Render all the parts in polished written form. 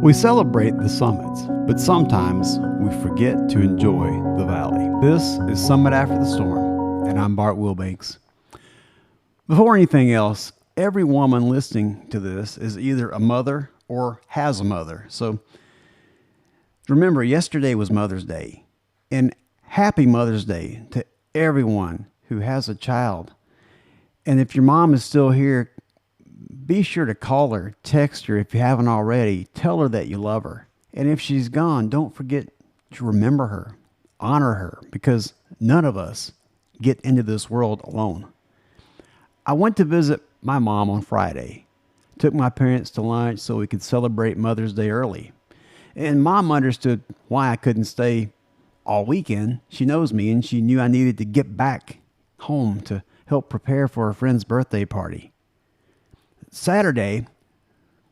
We celebrate the summits, but sometimes we forget to enjoy the valley. This is Summit After the Storm, and I'm Bart Wilbanks. Before anything else, every woman listening to this is either a mother or has a mother. So remember, yesterday was Mother's Day, and happy Mother's Day to everyone who has a child. And if your mom is still here, be sure to call her, text her if you haven't already. Tell her that you love her. And if she's gone, don't forget to remember her, honor her, because none of us get into this world alone. I went to visit my mom on Friday. Took my parents to lunch so we could celebrate Mother's Day early. And Mom understood why I couldn't stay all weekend. She knows me, and she knew I needed to get back home to help prepare for a friend's birthday party. Saturday,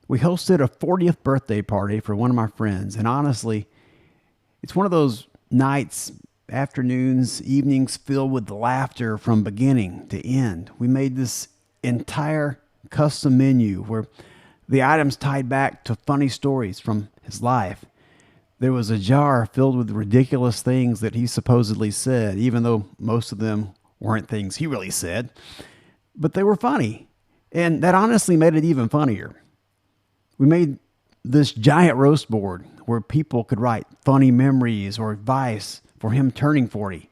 we hosted a 40th birthday party for one of my friends. And honestly, it's one of those nights, afternoons, evenings filled with laughter from beginning to end. We made this entire custom menu where the items tied back to funny stories from his life. There was a jar filled with ridiculous things that he supposedly said, even though most of them weren't things he really said. But they were funny. And that honestly made it even funnier. We made this giant roast board where people could write funny memories or advice for him turning 40.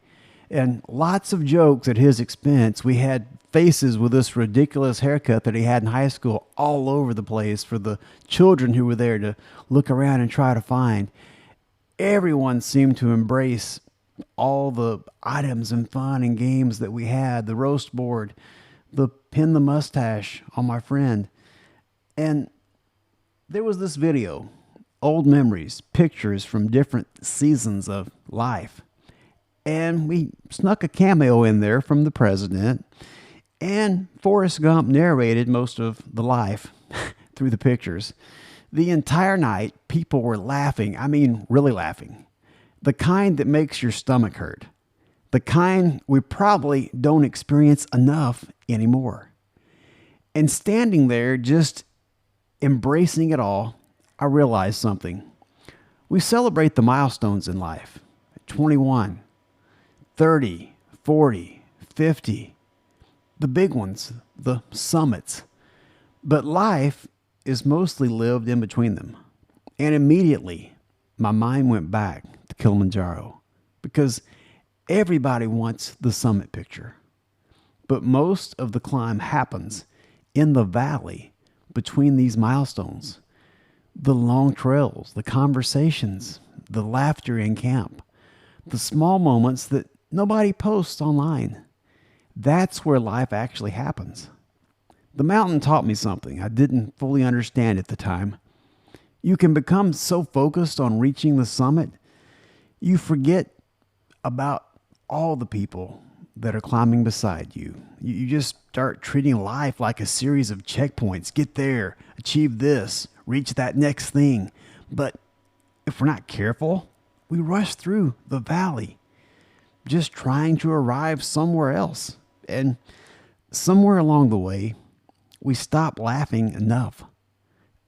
And lots of jokes at his expense. We had faces with this ridiculous haircut that he had in high school all over the place for the children who were there to look around and try to find. Everyone seemed to embrace all the items and fun and games that we had. The roast board, the pin the mustache on my friend. And there was this video, old memories, pictures from different seasons of life. And we snuck a cameo in there from the president. And Forrest Gump narrated most of the life through the pictures. The entire night, people were laughing. I mean, really laughing. The kind that makes your stomach hurt. The kind we probably don't experience enough anymore. And standing there, just embracing it all, I realized something. We celebrate the milestones in life. 21, 30, 40, 50. The big ones, the summits. But life is mostly lived in between them. And immediately, my mind went back to Kilimanjaro. Because everybody wants the summit picture. But most of the climb happens in the valley between these milestones. The long trails, the conversations, the laughter in camp, the small moments that nobody posts online. That's where life actually happens. The mountain taught me something I didn't fully understand at the time. You can become so focused on reaching the summit, you forget about all the people that are climbing beside you. You just start treating life like a series of checkpoints. Get there, achieve this, reach that next thing. But if we're not careful, we rush through the valley, just trying to arrive somewhere else. And somewhere along the way, we stop laughing enough.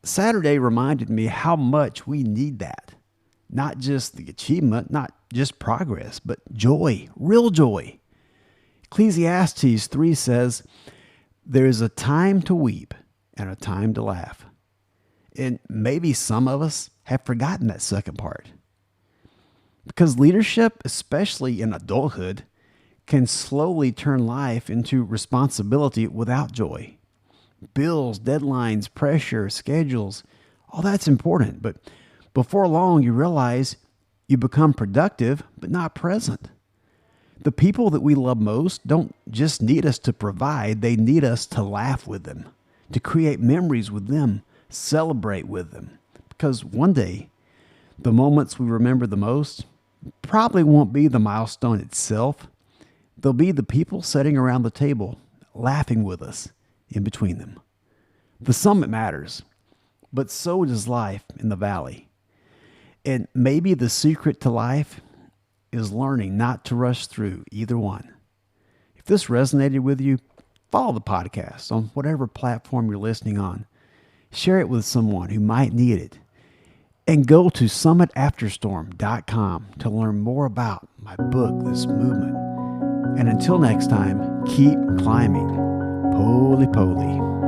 Saturday reminded me how much we need that. Not just the achievement, not just progress, but joy, real joy. Ecclesiastes 3 says, there is a time to weep and a time to laugh. And maybe some of us have forgotten that second part. Because leadership, especially in adulthood, can slowly turn life into responsibility without joy. Bills, deadlines, pressure, schedules, all that's important. But before long, you realize you become productive, but not present. The people that we love most don't just need us to provide, they need us to laugh with them, to create memories with them, celebrate with them. Because one day, the moments we remember the most probably won't be the milestone itself. They'll be the people sitting around the table, laughing with us in between them. The summit matters, but so does life in the valley. And maybe the secret to life is learning not to rush through either one. If this resonated with you, follow the podcast on whatever platform you're listening on. Share it with someone who might need it. And go to summitafterstorm.com to learn more about my book, This Movement. And until next time, keep climbing. Poly poly.